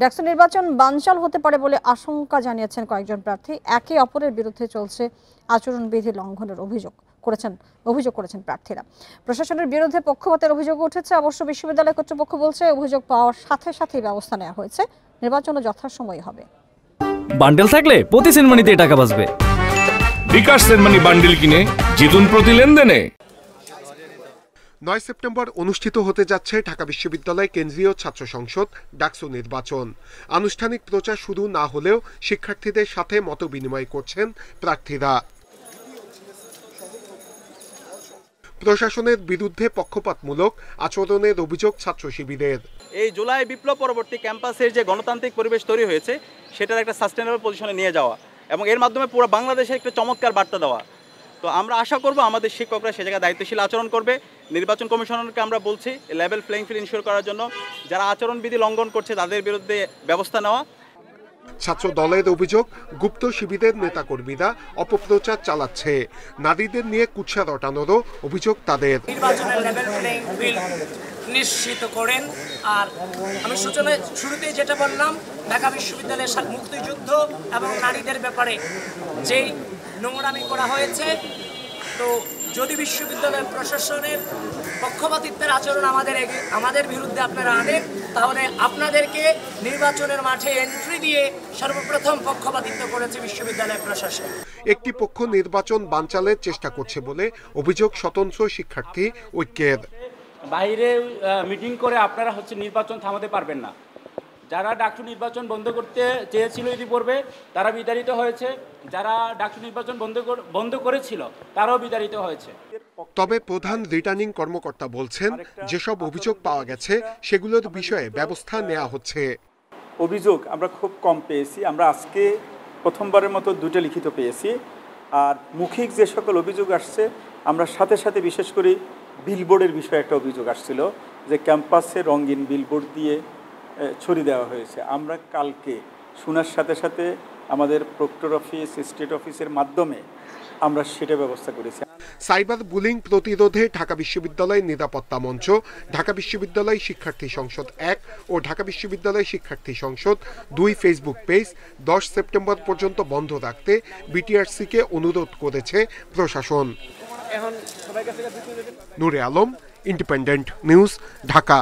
ডাকসু নির্বাচন বানচাল হতে পারে বলে আশঙ্কা জানিয়েছেন কয়েকজন প্রার্থী। একে অপরের বিরুদ্ধে চলছে আচরণবিধি লঙ্ঘনের অভিযোগ করেছেন প্রার্থীরা। প্রশাসনের বিরুদ্ধে পক্ষপাতের অভিযোগ উঠেছে। অবশ্য বিশ্ববিদ্যালয় কর্তৃপক্ষ বলছে অভিযোগ পাওয়ার সাথে সাথেই ব্যবস্থা নেওয়া হয়েছে, নির্বাচনও যথাসময়ে হবে। বান্ডেল থাকলে প্রতি সেনমানিতে টাকা বাঁচবে। বিকাশ সেনমানি বান্ডেল কিনে জিতুন প্রতি লেনদেনে। 9 সেপ্টেম্বর অনুষ্ঠিত হতে যাচ্ছে ঢাকা বিশ্ববিদ্যালয় কেন্দ্রীয় ছাত্র সংসদ ডাকসু নির্বাচন। আনুষ্ঠানিক প্রচার শুরু না হলেও শিক্ষার্থীদের সাথে মত বিনিময় করছেন প্রার্থীরা। প্রশাসনের বিরুদ্ধে পক্ষপাতমূলক আচরণের অভিযোগ ছাত্র শিবিরের। এই জুলাই বিপ্লব পরবর্তী ক্যাম্পাসের যে গণতান্ত্রিক পরিবেশ তৈরি হয়েছে সেটার একটা সাস্টেনেবল পজিশনে নিয়ে যাওয়া এবং এর মাধ্যমে পুরো বাংলাদেশে একটা চমৎকার বার্তা দেওয়া। তো আমরা আশা করব আমাদের শিক্ষকরা সে জায়গায় দায়িত্বশীল আচরণ করবে। নির্বাচন কমিশনারকে আমরা বলছি লেভেল প্লেইং ফিল্ড ইনশিওর করার জন্য যারা আচরণবিধি লঙ্ঘন করছে তাদের বিরুদ্ধে ব্যবস্থা নেওয়া। ছাত্র দলের অভিযোগ, গুপ্ত শিবিরের নেতাকর্মীরা অপপ্রচার চালাচ্ছে, নারীদের নিয়ে কুৎসা রটানোরও অভিযোগ তাদের। নির্বাচনের লেভেল প্লেইং ফিল্ড নিশ্চিত করেন। আর আমি শুরুতেই যেটা বললাম, ঢাকা বিশ্ববিদ্যালয়ের মুক্তিযুদ্ধ এবং নারীদের ব্যাপারে যেই নোংরামি করা হয়েছে, তো যদি বিশ্ববিদ্যালয়ের প্রশাসনের পক্ষপাতিত্বের আচরণ আমাদের বিরুদ্ধে আপনারা আনেন, তাহলে আপনাদেরকে নির্বাচনের মাঠে এন্ট্রি দিয়ে সর্বপ্রথম পক্ষপাতিত্ব করেছে বিশ্ববিদ্যালয় প্রশাসন। একটি পক্ষ নির্বাচন বানচালের চেষ্টা করছে বলে অভিযোগ স্বতন্ত্র শিক্ষার্থী ঐক্যের। বাইরে মিটিং করে আপনারা নির্বাচন থামাতে পারবেন না। যারা ডাকসু নির্বাচন বন্ধ করতে চেয়েছিল ইতিপূর্বে তারা বিতাড়িত হয়েছে, যারা ডাকসু নির্বাচন বন্ধ করেছিল তারাও বিতাড়িত হয়েছে। তবে প্রধান রিটার্নিং কর্মকর্তা বলছেন, যেসব অভিযোগ পাওয়া গেছে সেগুলোর বিষয়ে ব্যবস্থা নেওয়া হচ্ছে। অভিযোগ আমরা খুব কম পেয়েছি। আমরা আজকে প্রথমবারের মতো 2টা লিখিত পেয়েছি। আর মৌখিক যে সকল অভিযোগ আসছে, আমরা সাথে সাথে বিশেষ করে বিলবোর্ডের বিষয়ে একটা অভিযোগ আসছিল যে ক্যাম্পাসে রঙিন বিলবোর্ড দিয়ে ছড়িয়ে দেওয়া হয়েছে। আমরা কালকে শোনার সাথে সাথে আমাদের প্রক্টর অফিস, স্টেট অফিসের মাধ্যমে আমরা সেটা ব্যবস্থা করেছি। সাইবার বুলিং প্রতিরোধে ঢাকা বিশ্ববিদ্যালয় নিরাপত্তা মঞ্চ, ঢাকা বিশ্ববিদ্যালয় শিক্ষার্থী সংসদ 1 ও ঢাকা বিশ্ববিদ্যালয় শিক্ষার্থী সংসদ 2 ফেসবুক পেজ 10 সেপ্টেম্বর পর্যন্ত বন্ধ রাখতে বিটিআরসিকে অনুরোধ করেছে প্রশাসন। নূরে আলম, ইন্ডিপেন্ডেন্ট নিউজ, ঢাকা।